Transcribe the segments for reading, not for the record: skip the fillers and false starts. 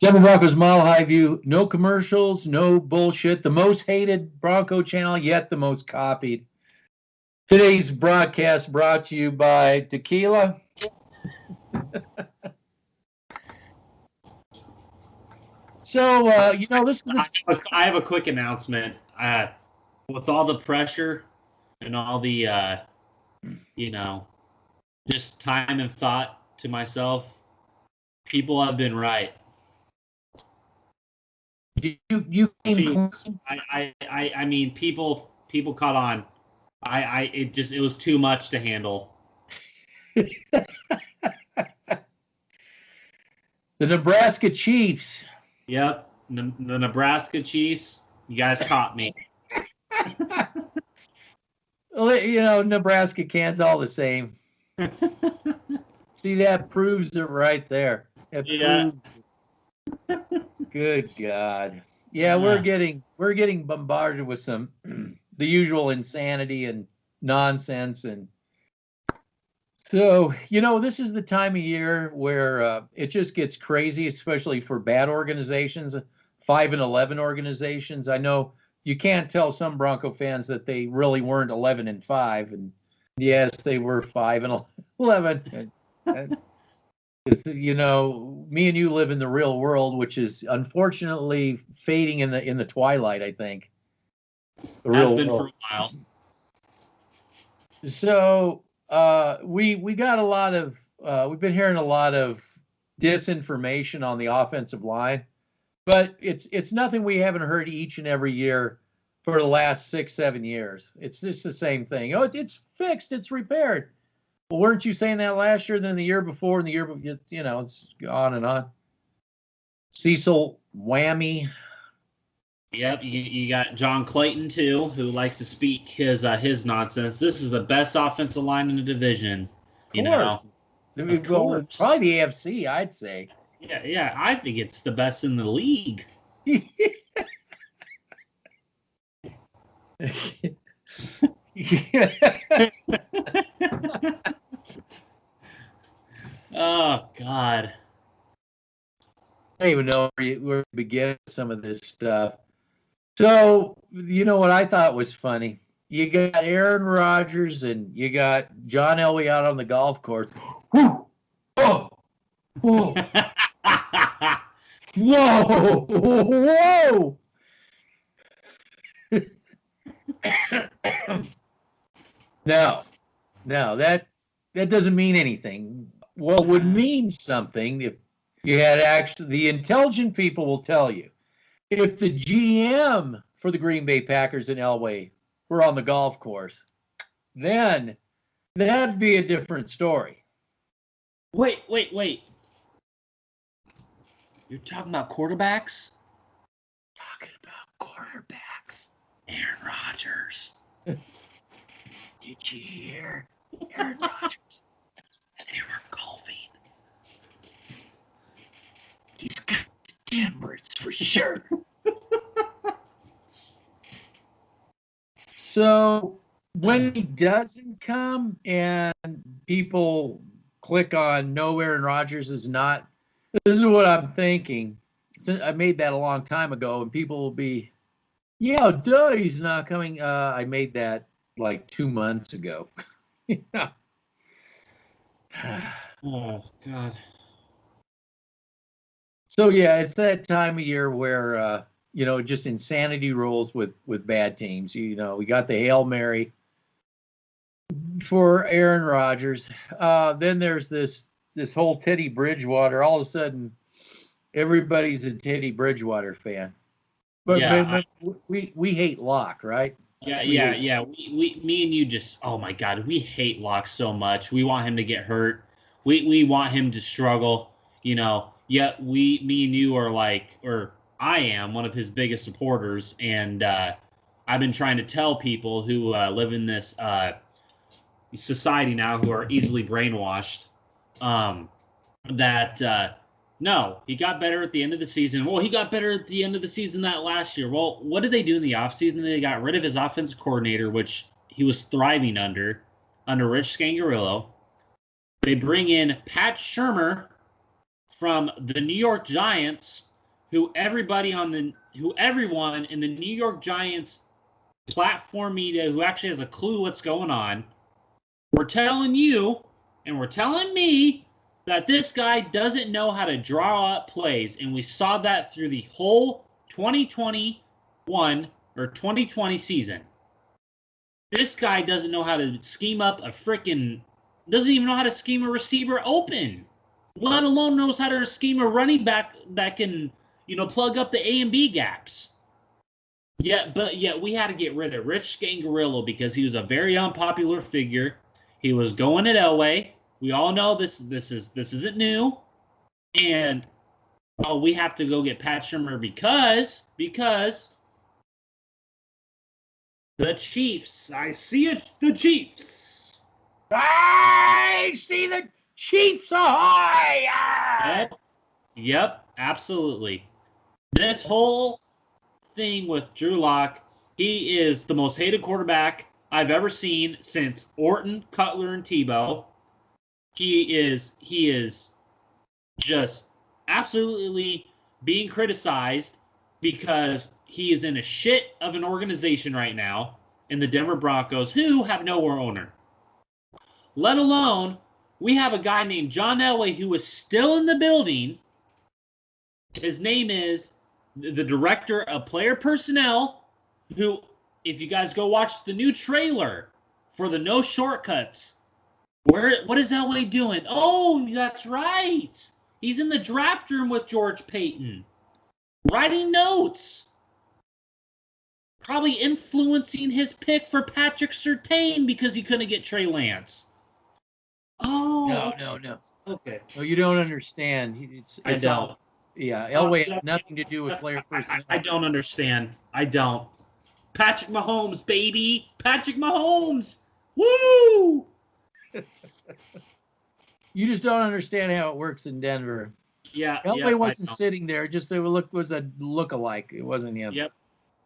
Denver Broncos Mile High View. No commercials, no bullshit. The most hated Bronco channel, yet the most copied. Today's broadcast brought to you by Tequila. So, this I have a quick announcement. With all the pressure and all the, just time and thought to myself, people have been right. I mean, people caught on. It was too much to handle. The Nebraska Chiefs. Yep, the Nebraska Chiefs. You guys caught me. Nebraska, Kansas, all the same. See, that proves it right there. Yeah. Good God. Yeah, we're getting bombarded with some the usual insanity and nonsense, and so this is the time of year where it just gets crazy, especially for bad organizations, 5-11 organizations. I know you can't tell some Bronco fans that they really weren't 11-5, and yes, they were 5-11. Me and you live in the real world, which is unfortunately fading in the twilight, I think. Has been for a while. So we got a lot of we've been hearing a lot of disinformation on the offensive line, but it's nothing we haven't heard each and every year for the last 6-7 years. It's just the same thing. Oh, it's fixed, it's repaired. Well, weren't you saying that last year, then the year before, and the year before? It's on and on. Cecil Whammy. Yep, you got John Clayton too, who likes to speak his nonsense. This is the best offensive line in the division. Of course. Probably the AFC, I'd say. Yeah, I think it's the best in the league. Oh God! I don't even know where to begin with some of this stuff. So, what I thought was funny? You got Aaron Rodgers and you got John Elway out on the golf course. Woo! Oh! Whoa! Whoa! No, that doesn't mean anything. Well, it would mean something if you had actually, the intelligent people will tell you, if the GM for the Green Bay Packers and Elway were on the golf course, then that'd be a different story. Wait. You're talking about quarterbacks? Talking about quarterbacks. Aaron Rodgers. Did you hear? Aaron Rodgers. They were golfing. He's got the Denvers for sure. So when he doesn't come and people click on no, Aaron Rodgers is not, this is what I'm thinking. I made that a long time ago, and people will be, yeah, duh, he's not coming. I made that like 2 months ago. Yeah. Oh God. So yeah, it's that time of year where just insanity rolls with bad teams. We got the Hail Mary for Aaron Rodgers. Then there's this whole Teddy Bridgewater. All of a sudden, everybody's a Teddy Bridgewater fan. But yeah, we hate Locke, right? Yeah. Me and you just, oh my God, we hate Locke so much. We want him to get hurt. We want him to struggle. Yet me and you are or I am one of his biggest supporters, and I've been trying to tell people who live in this society now, who are easily brainwashed, that no, he got better at the end of the season. Well, he got better at the end of the season that last year. Well, what did they do in the offseason? They got rid of his offensive coordinator, which he was thriving under Rich Scangarillo. They bring in Pat Shurmur from the New York Giants, who everyone in the New York Giants platform media who actually has a clue what's going on, we're telling you and we're telling me that this guy doesn't know how to draw up plays, and we saw that through the whole 2021 or 2020 season. This guy doesn't know how to scheme up doesn't even know how to scheme a receiver open, let alone knows how to scheme a running back that can, plug up the A and B gaps. Yet we had to get rid of Rich Scangarillo because he was a very unpopular figure. He was going at Elway. We all know this isn't new. And we have to go get Pat Shurmur because the Chiefs. I see it, the Chiefs. I see the Chiefs ahoy! Yep, absolutely. This whole thing with Drew Lock, he is the most hated quarterback I've ever seen since Orton, Cutler, and Tebow. He is just absolutely being criticized because he is in a shit of an organization right now in the Denver Broncos who have no owner. Let alone, we have a guy named John Elway who is still in the building. His name is the director of player personnel, who, if you guys go watch the new trailer for the No Shortcuts, what is Elway doing? Oh, that's right. He's in the draft room with George Payton, writing notes. Probably influencing his pick for Patrick Surtain because he couldn't get Trey Lance. Oh. No. Okay. No, you don't understand. I don't. Yeah, Elway had nothing to do with player personnel. I don't understand. I don't. Patrick Mahomes, baby. Patrick Mahomes. Woo! You just don't understand how it works in Denver. Yeah. Elway wasn't sitting there. Just it was a look-alike. It wasn't him.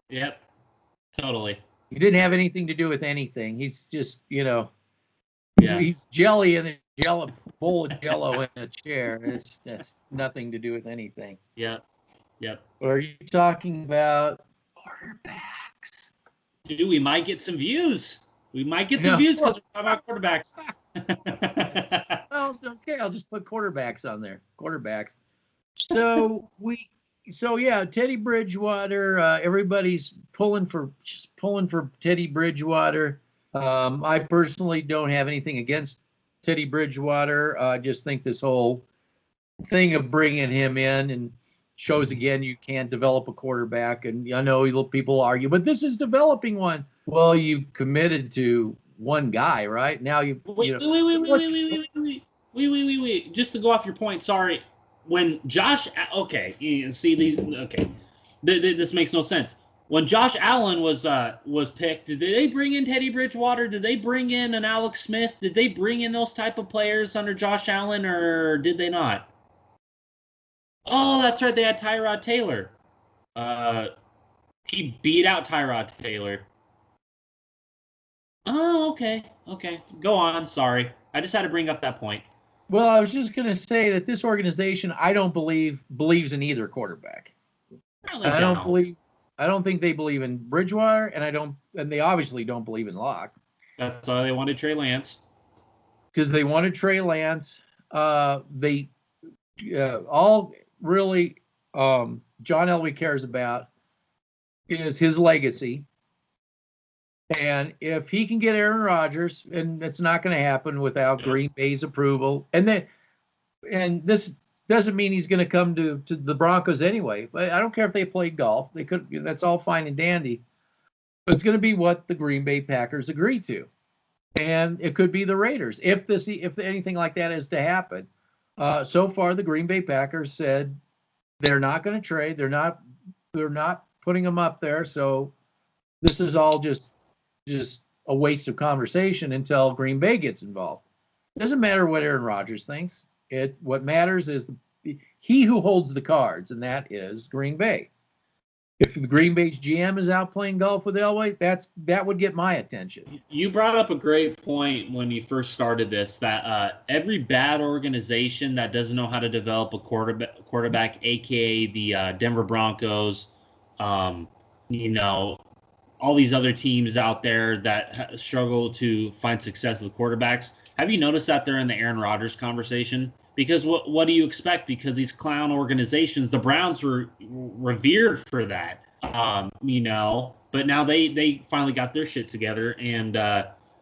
Yep. Totally. He didn't have anything to do with anything. He's just, he's jelly in a bowl of Jello in a chair. It's nothing to do with anything. Yep. Or are you talking about quarterbacks? Dude, we might get some views. We might get some views because we're talking about quarterbacks. Well, okay, I'll just put quarterbacks on there. Quarterbacks. So Teddy Bridgewater. Everybody's pulling for Teddy Bridgewater. I personally don't have anything against Teddy Bridgewater. I just think this whole thing of bringing him in and shows again you can't develop a quarterback. And I know people argue, but this is developing one. Well, you committed to one guy, right? Now wait. Just to go off your point, sorry. When Josh, okay, you see these, okay, this makes no sense. When Josh Allen was picked, did they bring in Teddy Bridgewater? Did they bring in an Alex Smith? Did they bring in those type of players under Josh Allen, or did they not? Oh, that's right, they had Tyrod Taylor. He beat out Tyrod Taylor. Oh, okay. Go on, sorry. I just had to bring up that point. Well, I was just going to say that this organization, I don't believes in either quarterback. I don't think they believe in Bridgewater, and they obviously don't believe in Locke. That's why they wanted Trey Lance. Because they wanted Trey Lance. They all really John Elway cares about is his legacy. And if he can get Aaron Rodgers, and it's not going to happen without Green Bay's approval, and this doesn't mean he's going to come to the Broncos anyway. But I don't care if they play golf; they could. That's all fine and dandy. But it's going to be what the Green Bay Packers agree to, and it could be the Raiders if anything like that is to happen. So far, the Green Bay Packers said they're not going to trade. They're not putting him up there. So this is all just a waste of conversation until Green Bay gets involved. It doesn't matter what Aaron Rodgers thinks. What matters is he who holds the cards, and that is Green Bay. If the Green Bay's GM is out playing golf with Elway, that would get my attention. You brought up a great point when you first started this, that every bad organization that doesn't know how to develop a quarterback, aka the Denver Broncos, you know, all these other teams out there that struggle to find success with quarterbacks. Have you noticed that they're in the Aaron Rodgers conversation? Because what do you expect? Because these clown organizations, the Browns were revered for that, you know. But now they finally got their shit together, and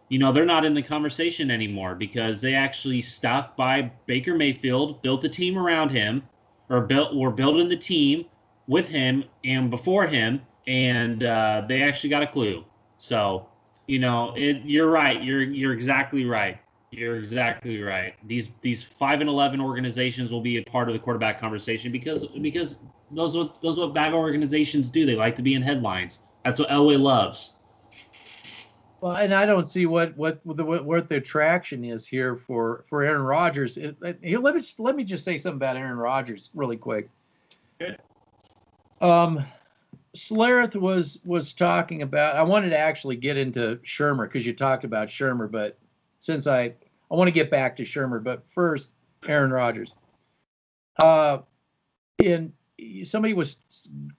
you know, they're not in the conversation anymore because they actually stuck by Baker Mayfield, built a team around him, or were building the team with him and before him, and they actually got a clue. So, you know, you're right. You're exactly right. You're exactly right. These 5-11 organizations will be a part of the quarterback conversation because those what bad organizations do. They like to be in headlines. That's what Elway loves. Well, and I don't see what the attraction is here for Aaron Rodgers. Here, let me just say something about Aaron Rodgers really quick. Good. Slareth was talking about. I wanted to actually get into Shermer because you talked about Shermer, but since I want to get back to Shermer, but first Aaron Rodgers. Somebody was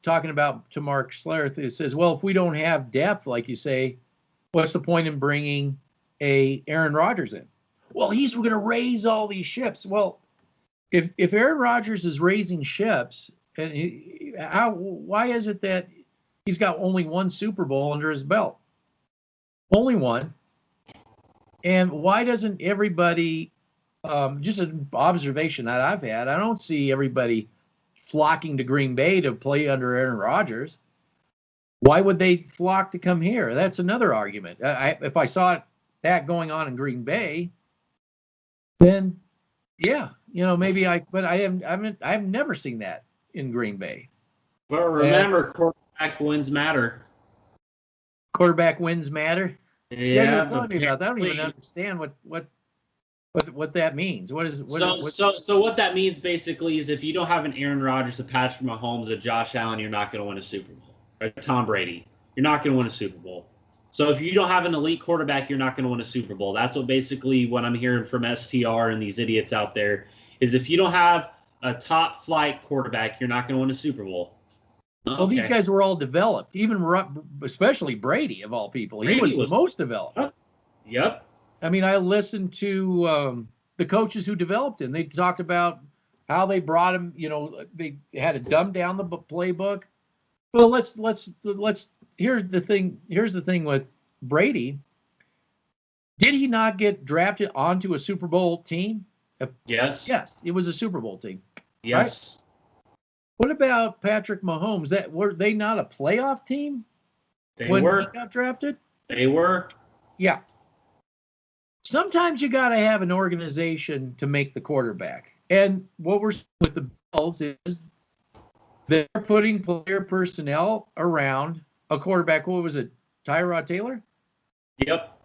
talking about to Mark Slareth. It says, well, if we don't have depth, like you say, what's the point in bringing a Aaron Rodgers in? Well, he's going to raise all these ships. Well, if Aaron Rodgers is raising ships, and why is it that he's got only one Super Bowl under his belt? Only one. And why doesn't everybody, just an observation that I've had, I don't see everybody flocking to Green Bay to play under Aaron Rodgers. Why would they flock to come here? That's another argument. If I saw that going on in Green Bay, then yeah, you know, maybe but I've never seen that in Green Bay. But remember, quarterback wins matter. Quarterback wins matter. Yeah, you're telling me about that. I don't even understand what that means. So what that means basically is if you don't have an Aaron Rodgers, a Patrick Mahomes, a Josh Allen, you're not going to win a Super Bowl. Or Tom Brady, you're not going to win a Super Bowl. So if you don't have an elite quarterback, you're not going to win a Super Bowl. That's what I'm hearing from STR and these idiots out there is if you don't have a top flight quarterback, you're not going to win a Super Bowl. Well, these guys were all developed, especially Brady, of all people. He was the most developed. Yep. I mean, I listened to the coaches who developed him. They talked about how they brought him. You know, they had to dumb down the playbook. Well, let's. Here's the thing with Brady. Did he not get drafted onto a Super Bowl team? Yes. Yes, it was a Super Bowl team. Yes. Right? What about Patrick Mahomes? Were they not a playoff team when he got drafted? They were. Yeah. Sometimes you got to have an organization to make the quarterback. And what we're seeing with the Bills is they're putting player personnel around a quarterback. What was it? Tyrod Taylor? Yep.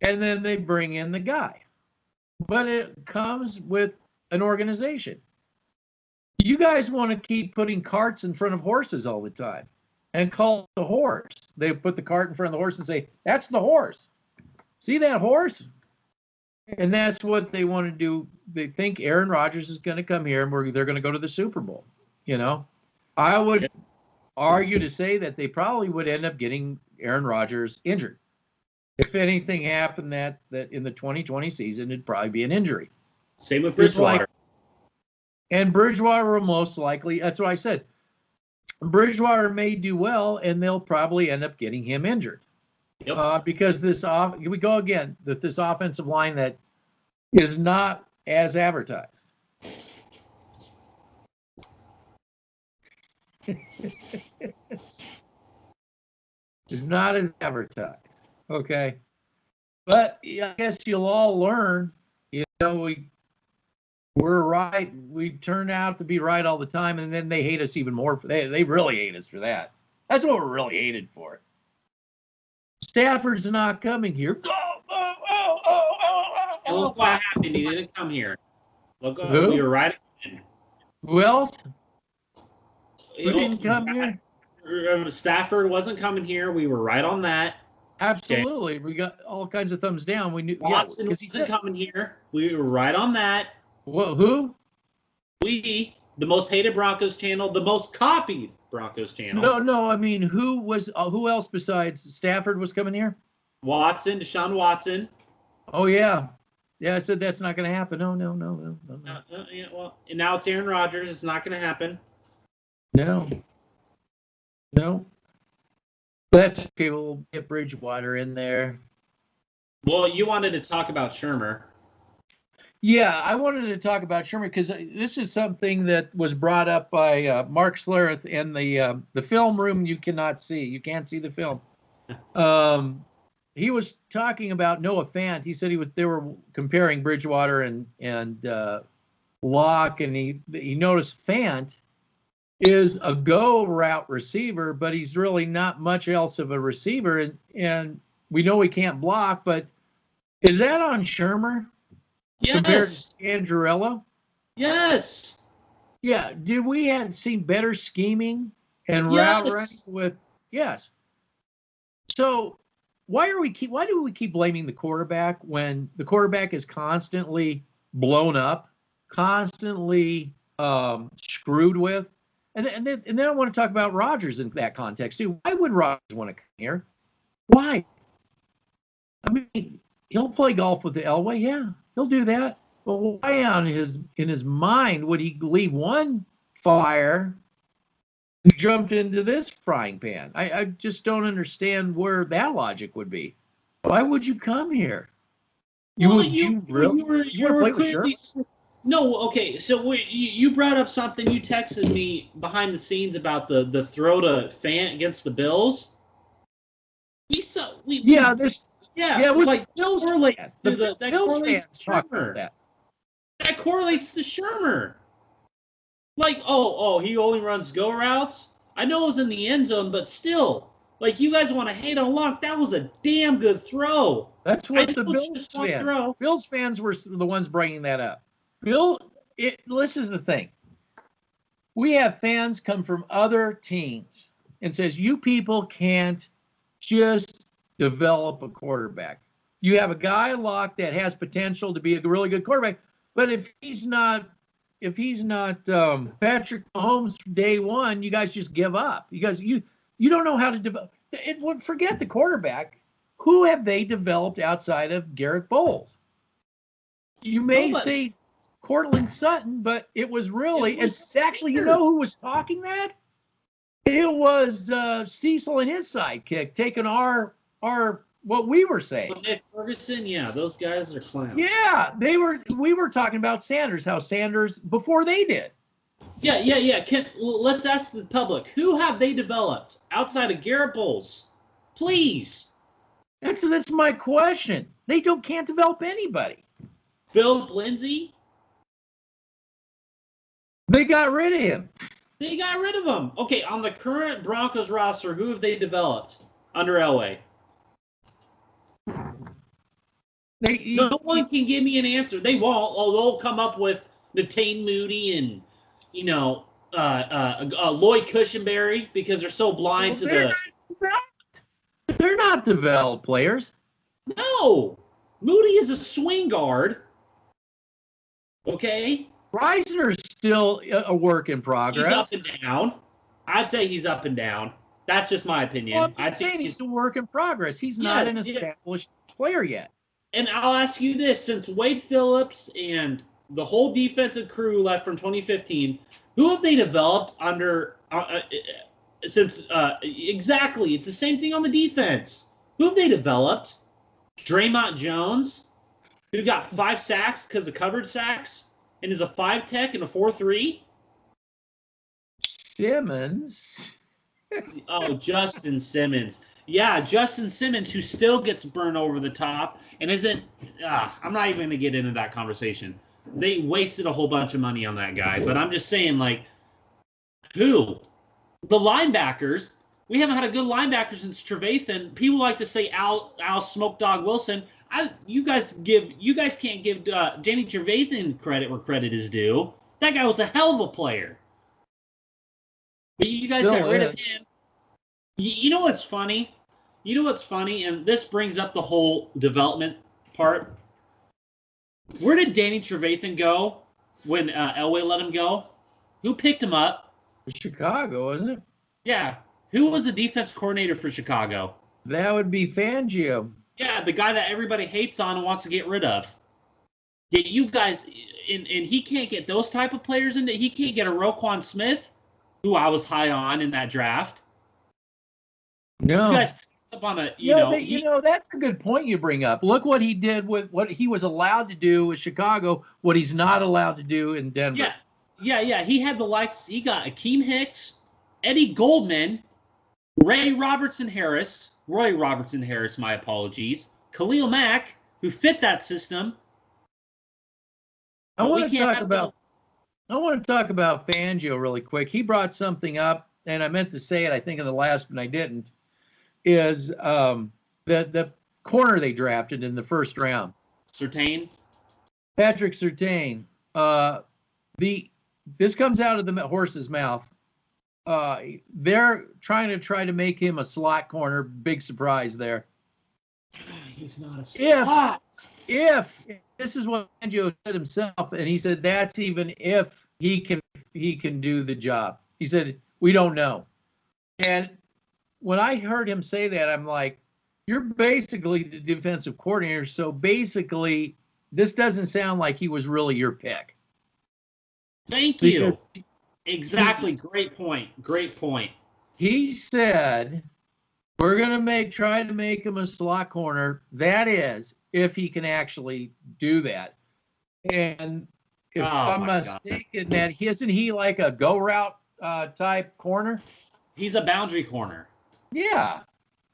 And then they bring in the guy. But it comes with an organization. You guys want to keep putting carts in front of horses all the time and call it the horse. They put the cart in front of the horse and say, that's the horse. See that horse? And that's what they want to do. They think Aaron Rodgers is going to come here and they're going to go to the Super Bowl. You know, I would argue to say that they probably would end up getting Aaron Rodgers injured. If anything happened that in the 2020 season, it'd probably be an injury. Same with Bridgewater. And Bridgewater will most likely, that's what I said. Bridgewater may do well, and they'll probably end up getting him injured. Yep. Because this offensive line that is not as advertised. It's not as advertised. Okay. But I guess you'll all learn, you know, we're right. We turn out to be right all the time, and then they hate us even more. They really hate us for that. That's what we're really hated for. Stafford's not coming here. Look what happened. He didn't come here. Look, we were right again. Who else? Who didn't come here? Stafford wasn't coming here. We were right on that. Absolutely. Okay. We got all kinds of thumbs down. We knew Watson wasn't coming here. We were right on that. Well, who? We, the most hated Broncos channel, the most copied Broncos channel. No. I mean, who else besides Stafford was coming here? Deshaun Watson. Oh yeah. Yeah, I said that's not going to happen. No. Yeah, well, and now it's Aaron Rodgers. It's not going to happen. No. That's okay. We'll get Bridgewater in there. Well, you wanted to talk about Shurmur. Yeah, I wanted to talk about Shurmur because this is something that was brought up by Mark Schlereth in the film room. You cannot see. You can't see the film. He was talking about Noah Fant. He said they were comparing Bridgewater and Locke, and he noticed Fant is a go route receiver, but he's really not much else of a receiver, and we know he can't block. But is that on Shurmur? Yes. Compared to Andrello? Yes. Yeah. Did we have seen better scheming and route running with? Yes. So why do we keep blaming the quarterback when the quarterback is constantly blown up, constantly screwed with? And then I want to talk about Rodgers in that context too. Why would Rodgers want to come here? Why? I mean, he'll play golf with the Elway, yeah, he'll do that. But why in his mind would he leave one fire and jumped into this frying pan? I just don't understand where that logic would be. Why would you come here? You were clearly. No, okay. So you brought up something. You texted me behind the scenes about the throw to Fant against the Bills. It was like Bills correlates to that correlates to Shurmur. That correlates to Shurmur. Like, he only runs go routes. I know it was in the end zone, but still, like, you guys want to hate on Locke. That was a damn good throw. That's what the Bills fans were the ones bringing that up. This is the thing. We have fans come from other teams and says, you people can't just develop a quarterback. You have a guy Locke that has potential to be a really good quarterback, but if he's not Patrick Mahomes from day one, you guys just give up. You guys, you don't know how to develop. Forget the quarterback. Who have they developed outside of Garrett Bowles? You may say Cortland Sutton, but it was really, it's actually, you know who was talking that? It was Cecil and his sidekick taking our what we were saying. Nick Ferguson, yeah, those guys are clowns. Yeah, we were talking about Sanders, how Sanders before they did. Yeah. Let's ask the public, who have they developed outside of Garrett Bowles? Please. That's my question. They can't develop anybody. Philip Lindsay? They got rid of him. They got rid of him. Okay, on the current Broncos roster, who have they developed under Elway? No one can give me an answer. They won't. They'll come up with Natane Moody and, Lloyd Cushenberry because they're so blind to the. They're not developed players. No, Moody is a swing guard. Okay. Reisner's still a work in progress. He's up and down. I'd say he's up and down. That's just my opinion. Well, I'm saying he's a work in progress. He's not an established player yet. And I'll ask you this: since Wade Phillips and the whole defensive crew left from 2015, who have they developed under? Exactly, it's the same thing on the defense. Who have they developed? Draymond Jones, who got 5 sacks because of covered sacks and is a 5 tech and a 4-3. Simmons. Justin Simmons. Yeah, Justin Simmons, who still gets burned over the top and isn't. I'm not even going to get into that conversation. They wasted a whole bunch of money on that guy. But I'm just saying, like, who? The linebackers. We haven't had a good linebacker since Trevathan. People like to say Al Smoke Dog Wilson. You guys can't give Danny Trevathan credit where credit is due. That guy was a hell of a player. But you guys Still got rid is. of him. You know what's funny? You know what's funny? And this brings up the whole development part. Where did Danny Trevathan go when Elway let him go? Who picked him up? Chicago, wasn't it? Yeah. Who was the defense coordinator for Chicago? That would be Fangio. Yeah, the guy that everybody hates on and wants to get rid of. Yet you guys, and he can't get those type of players in. He can't get a Roquan Smith, who I was high on in that draft. No. You guys up on a, that's a good point you bring up. Look what he did with what he was allowed to do with Chicago, what he's not allowed to do in Denver. Yeah. He had the likes. He got Akeem Hicks, Eddie Goldman, Roy Robertson Harris, my apologies, Khalil Mack, who fit that system. I want to talk about Fangio really quick. He brought something up, and I meant to say it, I think, in the last, but I didn't. Is the corner they drafted in the first round, Surtain, Patrick Surtain. This comes out of the horse's mouth. They're trying to make him a slot corner. Big surprise there. He's not a slot. If this is what Fangio said himself, and he said that's even if he can do the job. He said we don't know. And when I heard him say that, I'm like, you're basically the defensive coordinator. So basically, this doesn't sound like he was really your pick. Thank you. Exactly. Great point. He said, we're going to try to make him a slot corner. That is, if he can actually do that. And if I'm mistaken, that isn't he like a go route type corner? He's a boundary corner. Yeah,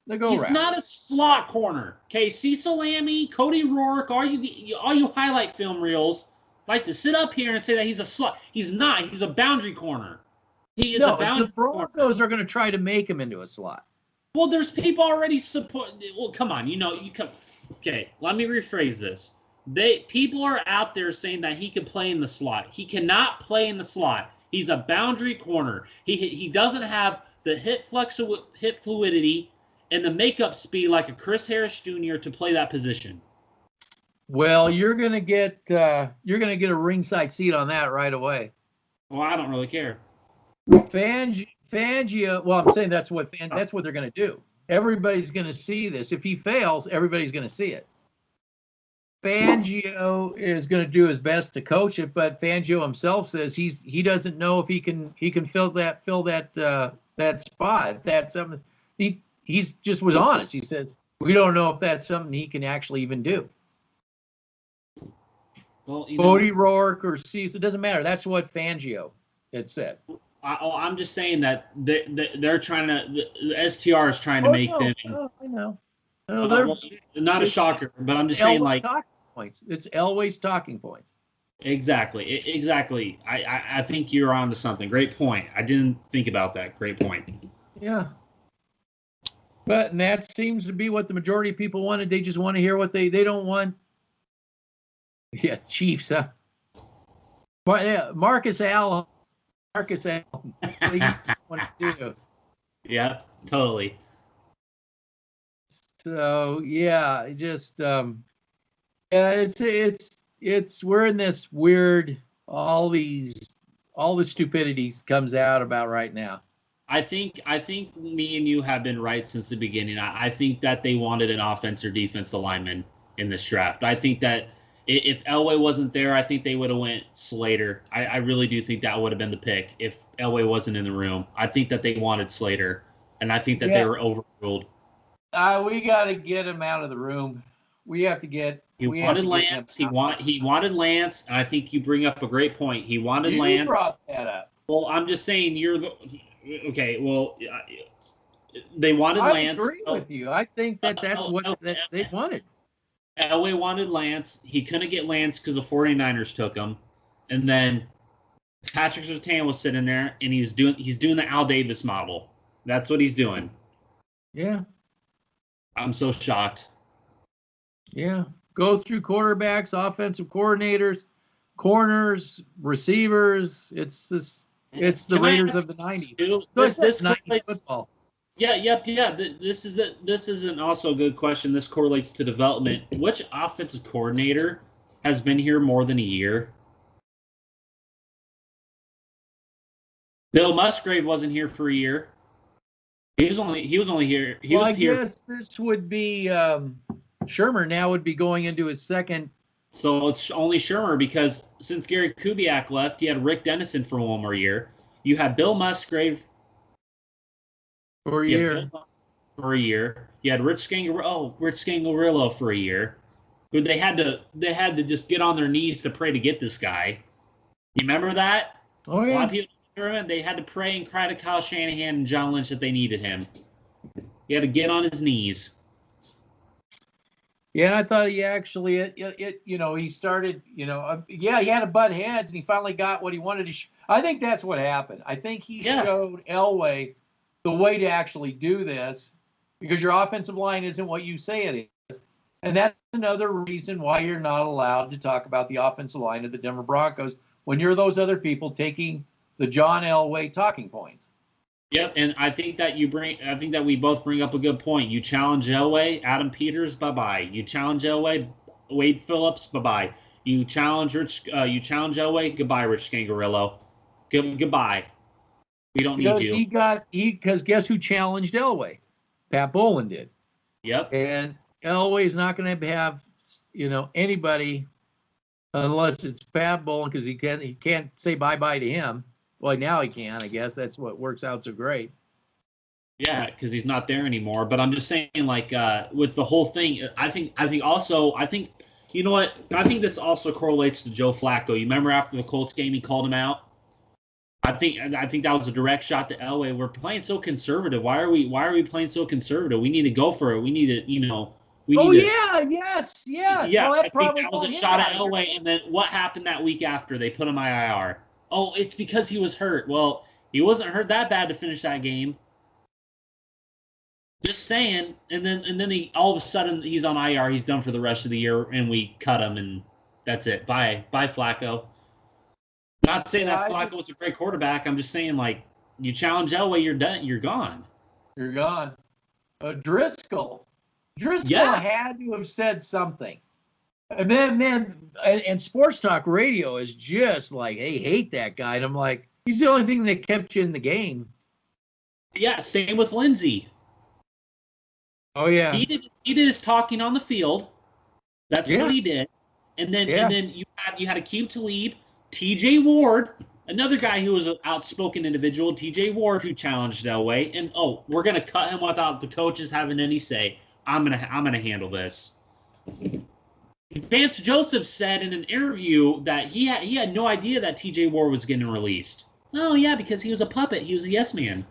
the go route. He's not a slot corner. Okay, Cecil Lammey, Cody Rourke, all you highlight film reels like to sit up here and say that he's a slot. He's not. He's a boundary corner. He is a boundary corner. The Broncos are going to try to make him into a slot. Well, there's people already support. Well, come on. Okay, let me rephrase this. People are out there saying that he can play in the slot. He cannot play in the slot. He's a boundary corner. He doesn't have the hip fluidity and the makeup speed like a Chris Harris Jr. to play that position. Well, you're gonna get a ringside seat on that right away. Well, I don't really care. Fangio. Well, I'm saying that's what they're gonna do. Everybody's gonna see this. If he fails, everybody's gonna see it. Fangio is going to do his best to coach it, but Fangio himself says he doesn't know if he can fill that spot. That's something he's just was honest. He said we don't know if that's something he can actually even do. Well, Cody Rourke or Cecil, it doesn't matter. That's what Fangio had said. I'm just saying that they're trying to. The STR is trying to make them. I know. Not a shocker, but I'm just saying like points. It's Elway's talking points. Exactly. I think you're on to something. Great point. I didn't think about that. Great point. Yeah. And that seems to be what the majority of people wanted. They just want to hear what they don't want. Yeah, Chiefs, huh? Marcus Allen. What do you want to do? Yeah, totally. So yeah, just it's we're in this weird all the stupidity comes out about right now. I think me and you have been right since the beginning. I think that they wanted an offense or defense lineman in this draft. I think that if Elway wasn't there, I think they would have went Slater. I really do think that would have been the pick if Elway wasn't in the room. I think that they wanted Slater, and I think that they were overruled. We got to get him out of the room. We have to get. He wanted Lance. He wanted Lance. And I think you bring up a great point. He wanted Lance. You brought that up. Well, I'm just saying okay. Well, they wanted Lance. I agree with you. I think that's what they wanted. Elway wanted Lance. He couldn't get Lance because the 49ers took him, and then Patrick Surtain was sitting there, and he's doing the Al Davis model. That's what he's doing. Yeah. I'm so shocked. Yeah. Go through quarterbacks, offensive coordinators, corners, receivers. It's this. It's the Can I Raiders ask of the 90s. you, So this it's 90s correlates. football. Yeah, yep, yeah. This is an also a good question. This correlates to development. Which offensive coordinator has been here more than a year? Bill Musgrave wasn't here for a year. He was only here. He was here. I guess this would be Shermer now would be going into his second. So it's only Shermer because since Gary Kubiak left, you had Rick Dennison for one more year. You had Bill Musgrave For a year. For a year. You had Rich Scangarillo for a year. Who they had to just get on their knees to pray to get this guy. You remember that? Oh A lot yeah. of people remember they had to pray and cry to Kyle Shanahan and John Lynch that they needed him. He had to get on his knees. Yeah, I thought he actually, he started, he had to butt heads, and he finally got what he wanted to. I think that's what happened. I think he showed Elway the way to actually do this, because your offensive line isn't what you say it is, and that's another reason why you're not allowed to talk about the offensive line of the Denver Broncos when you're those other people taking the John Elway talking points. Yep, and I think that we both bring up a good point. You challenge Elway, Adam Peters, bye-bye. You challenge Elway, Wade Phillips, bye-bye. You challenge Elway, goodbye, Rich Scangarillo. Goodbye. We don't need you. Because guess who challenged Elway? Pat Bowlen did. Yep. And Elway's not going to have, anybody unless it's Pat Bowlen, because he can't say bye-bye to him. Well, now he can, I guess. That's what works out so great. Yeah, because he's not there anymore. But I'm just saying, with the whole thing, I think you know what? I think this also correlates to Joe Flacco. You remember after the Colts game, he called him out. I think that was a direct shot to Elway. We're playing so conservative. Why are we playing so conservative? We need to go for it. We need to, yes. Yeah, well, I think that was a shot at Elway. And then what happened that week after? They put him IR. Oh, it's because he was hurt. Well, he wasn't hurt that bad to finish that game. Just saying. And then he all of a sudden he's on IR. He's done for the rest of the year, and we cut him, and that's it. Bye, Flacco. Not saying that Flacco was a great quarterback. I'm just saying, you challenge Elway, you're done. You're gone. You're gone. Driscoll had to have said something. And then, and sports talk radio is just like, hey, hate that guy. And I'm like, he's the only thing that kept you in the game. Yeah, same with Lindsey. Oh yeah, he did his talking on the field. That's what he did. And then you had Aqib Talib, T.J. Ward, another guy who was an outspoken individual, T.J. Ward, who challenged Elway. And we're gonna cut him without the coaches having any say. I'm gonna handle this. Vance Joseph said in an interview that he had no idea that T.J. Ward was getting released. Oh, yeah, because he was a puppet. He was a yes man.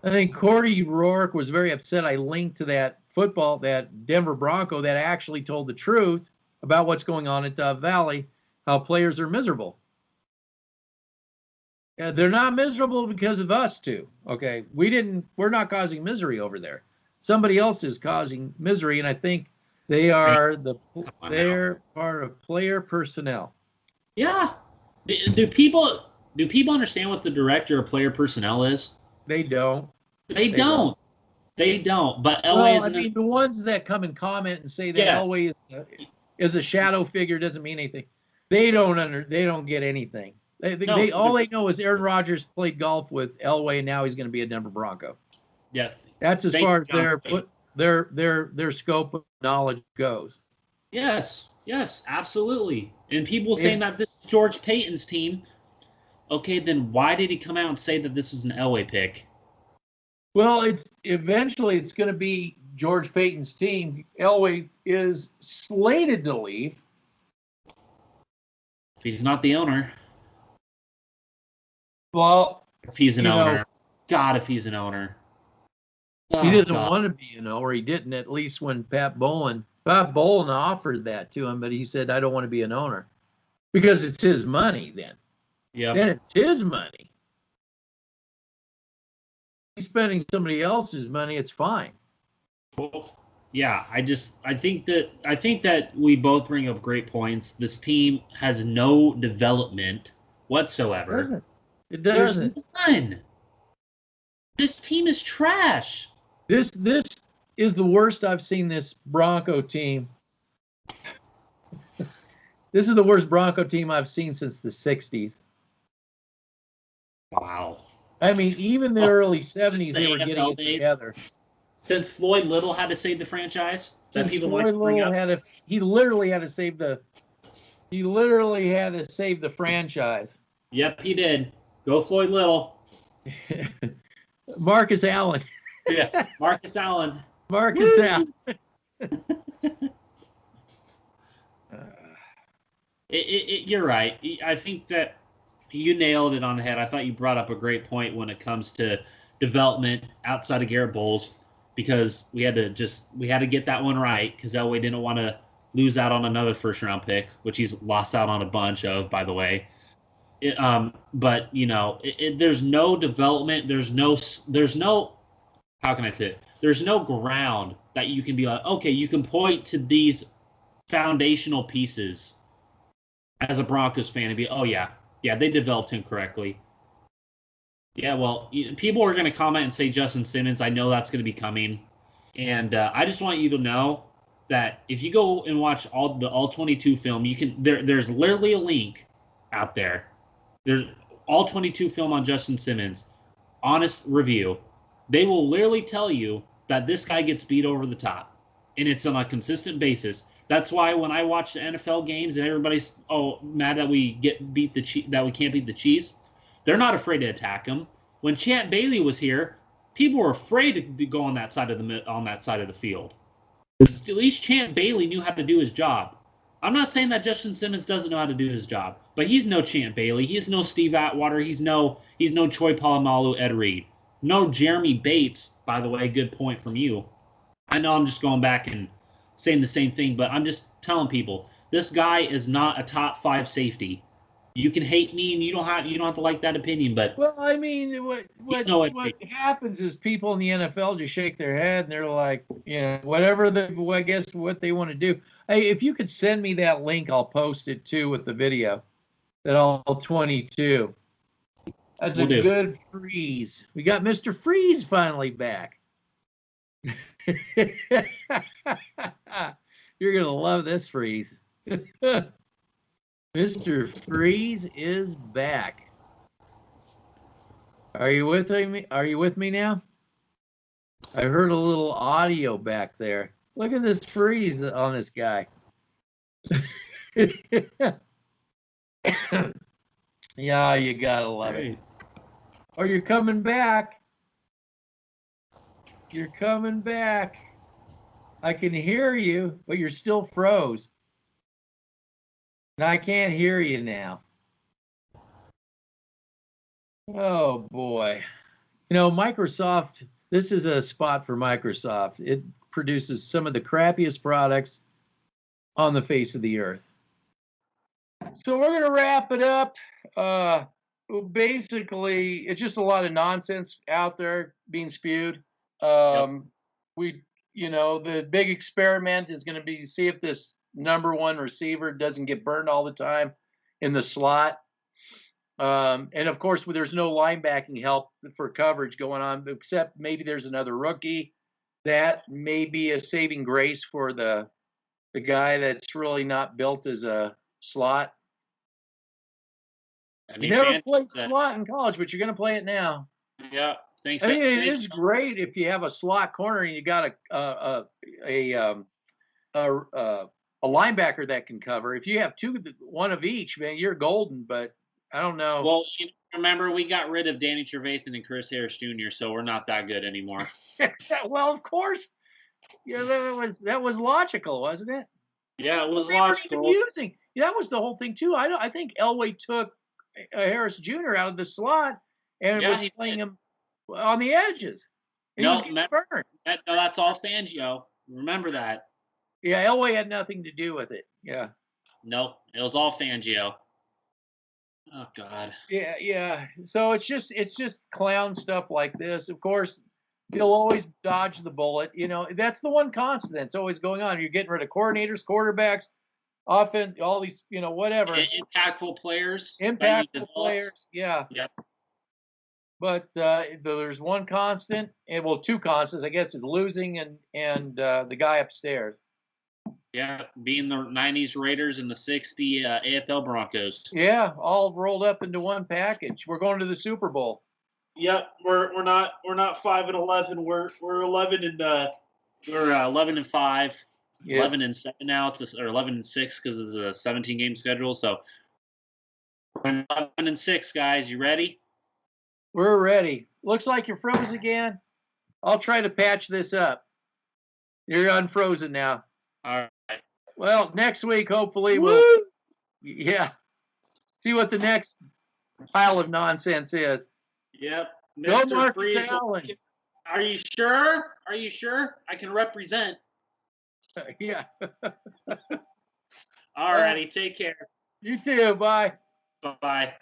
I think Cordy Rourke was very upset I linked to that Denver Bronco that actually told the truth about what's going on at Dove Valley, how players are miserable. They're not miserable because of us two, okay? We're not causing misery over there. Somebody else is causing misery, and I think they're part of player personnel. Yeah. Do people understand what the director of player personnel is? They don't. They don't. But Elway the ones that come and comment and say that Elway is a shadow figure doesn't mean anything. They don't get anything. All they know is Aaron Rodgers played golf with Elway, and now he's going to be a Denver Bronco. Yes. That's as far as their scope of knowledge goes. Yes, absolutely. And people saying that this is George Payton's team. Okay, then why did he come out and say that this is an Elway pick? Well, eventually it's going to be George Payton's team. Elway is slated to leave. If he's not the owner. Well, if he's an owner. God, if he's an owner. He didn't want to be, or he didn't, at least when Pat Bowlen offered that to him, but he said, I don't want to be an owner. Because it's his money then. Yeah. Then it's his money. He's spending somebody else's money, it's fine. Well, yeah, I think that we both bring up great points. This team has no development whatsoever. It There's doesn't. none. This team is trash. This is the worst I've seen this Bronco team. This is the worst Bronco team I've seen since the 60s. Wow. I mean, even the early 70s, they were NFL getting it together. Since Floyd Little had to save the franchise, Since Floyd Little he literally had to save the franchise. Yep, he did. Go Floyd Little. Marcus Allen. Yeah, Marcus Allen. Marcus Allen. You're right. I think that you nailed it on the head. I thought you brought up a great point when it comes to development outside of Garrett Bowles, because we had to get that one right, because Elway didn't want to lose out on another first-round pick, which he's lost out on a bunch of, by the way. But there's no development. There's no how can I say it? There's no ground that you can be like, okay, you can point to these foundational pieces as a Broncos fan and be, oh yeah, they developed him correctly. Yeah, well, people are going to comment and say Justin Simmons. I know that's going to be coming, and I just want you to know that if you go and watch all 22 film, you can there's literally a link out there. There's all 22 film on Justin Simmons, honest review. They will literally tell you that this guy gets beat over the top, and it's on a consistent basis. That's why when I watch the NFL games and everybody's mad that we can't beat the Chiefs, they're not afraid to attack him. When Champ Bailey was here, people were afraid to go on that side of the field. At least Champ Bailey knew how to do his job. I'm not saying that Justin Simmons doesn't know how to do his job, but he's no Champ Bailey. He's no Steve Atwater. He's no Troy Polamalu, Ed Reed. No Jeremy Bates, by the way. Good point from you. I know I'm just going back and saying the same thing, but I'm just telling people this guy is not a top 5 safety. You can hate me, and you don't have to like that opinion, but well, I mean, what happens is people in the NFL just shake their head and they're like, whatever what they want to do. Hey, if you could send me that link, I'll post it too with the video. That all 22. That's a good freeze. We got Mr. Freeze finally back. You're gonna love this freeze. Mr. Freeze is back. Are you with me? Are you with me now? I heard a little audio back there. Look at this freeze on this guy. Yeah, you gotta love it. Oh, you're coming back. You're coming back. I can hear you, but you're still froze. And I can't hear you now. Oh, boy. Microsoft, this is a spot for Microsoft. It produces some of the crappiest products on the face of the earth. So we're going to wrap it up. Basically, it's just a lot of nonsense out there being spewed. The big experiment is going to be see if this number one receiver doesn't get burned all the time in the slot. And of course, there's no linebacking help for coverage going on, except maybe there's another rookie. That may be a saving grace for the guy that's really not built as a slot. You never played slot in college, but you're going to play it now. Yeah, thanks. I mean, it is great if you have a slot corner and you got a linebacker that can cover. If you have one of each, man, you're golden. But I don't know. Well, remember we got rid of Danny Trevathan and Chris Harris Jr., so we're not that good anymore. Well, of course, that was logical, wasn't it? Yeah, it was logical. That was the whole thing too. I think Elway took Harris Jr. out of the slot and was playing him on the edges. No, that's all Fangio. Remember that. Yeah, Elway had nothing to do with it. Yeah. Nope, it was all Fangio. Oh God. Yeah. So it's just clown stuff like this. Of course, he'll always dodge the bullet. That's the one constant that's always going on. You're getting rid of coordinators, quarterbacks, offense, all these, whatever. Impactful players. Impactful players. Yeah. Yep. But there's one constant, and well, two constants, I guess, is losing and the guy upstairs. Yeah, being the '90s Raiders and the '60 AFL Broncos. Yeah, all rolled up into one package. We're going to the Super Bowl. Yep, we're not 5-11. We're 11 and We're 11-5, Yeah. 11-7 now. Or 11-6 because it's a 17-game schedule. So we're 11-6, guys. You ready? We're ready. Looks like you're froze again. I'll try to patch this up. You're unfrozen now. All right. Well, next week, hopefully, we'll see what the next pile of nonsense is. Yep. Go Mr. Marcus Freeze. Allen. Are you sure? Are you sure? I can represent. Yeah. All righty. Take care. You too. Bye. Bye-bye.